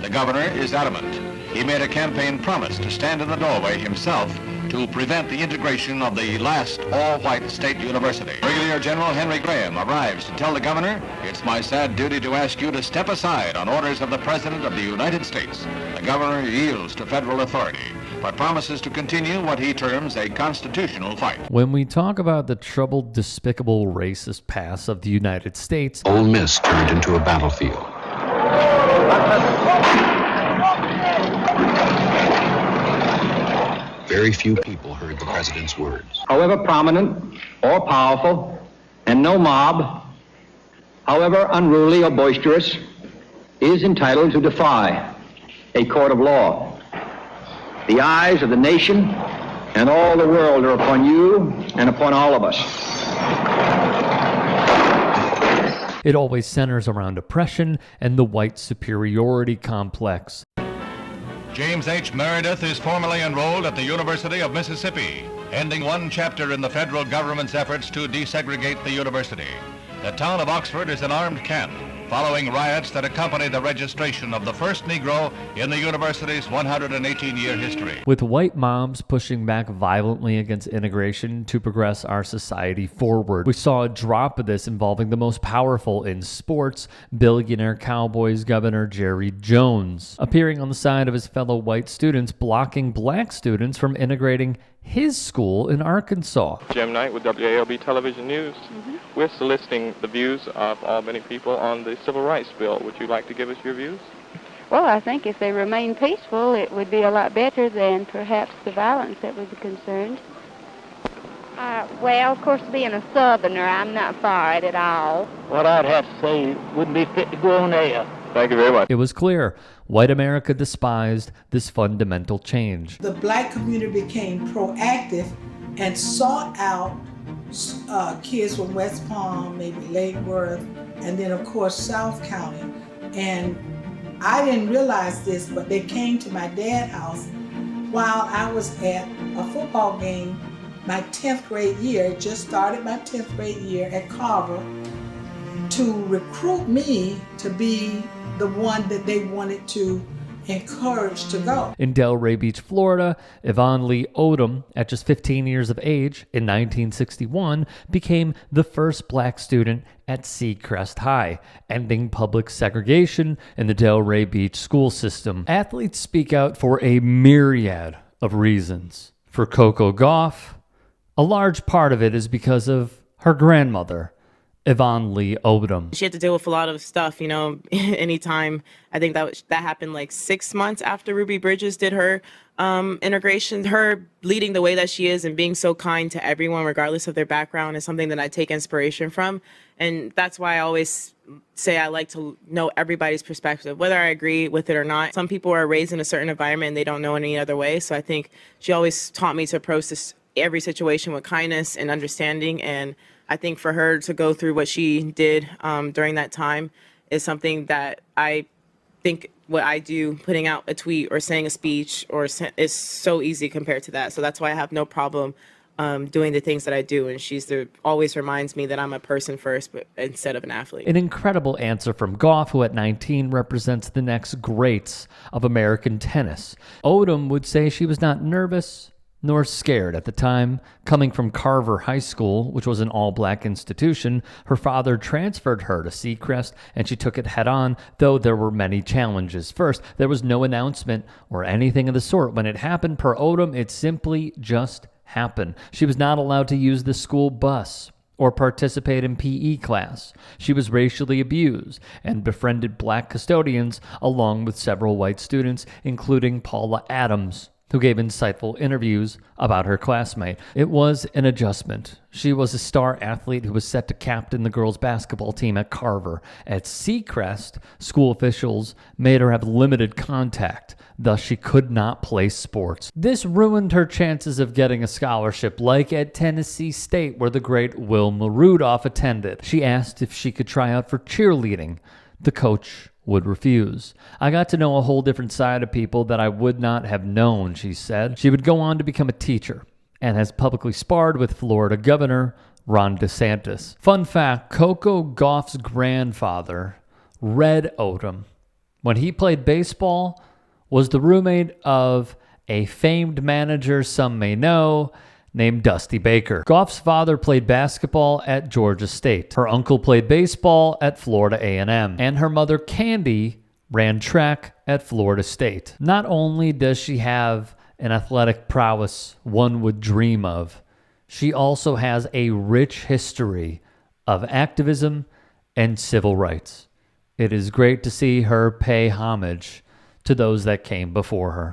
The governor is adamant. He made a campaign promise to stand in the doorway himself to prevent the integration of the last all-white state university. Brigadier General Henry Graham arrives to tell the governor, "It's my sad duty to ask you to step aside on orders of the President of the United States." The governor yields to federal authority, but promises to continue what he terms a constitutional fight. When we talk about the troubled, despicable, racist past of the United States, Ole Miss turned into a battlefield. Very few people heard the president's words. However prominent or powerful, and no mob, however unruly or boisterous, is entitled to defy a court of law. The eyes of the nation and all the world are upon you and upon all of us. it always centers around oppression and the white superiority complex. James H. Meredith is formally enrolled at the University of Mississippi, ending one chapter in the federal government's efforts to desegregate the university. The town of Oxford is an armed camp, following riots that accompanied the registration of the first Negro in the university's 118-year history. With white mobs pushing back violently against integration to progress our society forward, we saw a drop of this involving the most powerful in sports, billionaire Cowboys governor Jerry Jones, appearing on the side of his fellow white students, blocking black students from integrating his school in Arkansas. Jim Knight with WALB Television News. We're soliciting the views of Albany people on the Civil Rights Bill. Would you like to give us your views? Well, I think if they remain peaceful, it would be a lot better than perhaps the violence that would be concerned. Well, of course, being a Southerner, I'm not for it at all. What I'd have to say wouldn't be fit to go on air. Thank you very much. It was clear white America despised this fundamental change. The black community became proactive and sought out kids from West Palm, maybe Lake Worth, and then of course South County. And I didn't realize this, but they came to my dad's house while I was at a football game my 10th grade year, just started my 10th grade year at Carver, to recruit me to be the one that they wanted to encourage to go. In Delray Beach, Florida, Yvonne Lee Odom, at just 15 years of age in 1961, became the first black student at Seacrest High, ending public segregation in the Delray Beach school system. Athletes speak out for a myriad of reasons. For Coco Gauff, a large part of it is because of her grandmother, Yvonne Lee Odom. She had to deal with a lot of stuff, you know, anytime. I think that happened like 6 months after Ruby Bridges did her integration. Her leading the way that she is and being so kind to everyone, regardless of their background, is something that I take inspiration from. And that's why I always say I like to know everybody's perspective, whether I agree with it or not. Some people are raised in a certain environment and they don't know any other way. So I think she always taught me to approach every situation with kindness and understanding. And I think for her to go through what she did during that time is something that I think what I do, putting out a tweet or saying a speech, is so easy compared to that. So that's why I have no problem doing the things that I do. And always reminds me that I'm a person first, but instead of an athlete. An incredible answer from Gauff, who at 19 represents the next greats of American tennis. Odom would say she was not nervous nor scared at the time. Coming from Carver High School, which was an all-black institution, her father transferred her to Seacrest, and she took it head-on, though there were many challenges. First, there was no announcement or anything of the sort. When it happened, per Odom, it simply just happened. She was not allowed to use the school bus or participate in PE class. She was racially abused and befriended black custodians along with several white students, including Paula Adams, who gave insightful interviews about her classmate. It was an adjustment. She was a star athlete who was set to captain the girls' basketball team at Carver. At Seacrest, school officials made her have limited contact, thus she could not play sports. This ruined her chances of getting a scholarship, like at Tennessee State, where the great Wilma Rudolph attended. She asked if she could try out for cheerleading. The coach would refuse. I got to know a whole different side of people that I would not have known, she said. She would go on to become a teacher and has publicly sparred with Florida Governor Ron DeSantis. Fun fact, Coco Gauff's grandfather, Red Odom, when he played baseball, was the roommate of a famed manager some may know named Dusty Baker. Gauff's father played basketball at Georgia State. Her uncle played baseball at Florida A&M. And her mother, Candy, ran track at Florida State. Not only does she have an athletic prowess one would dream of, she also has a rich history of activism and civil rights. It is great to see her pay homage to those that came before her.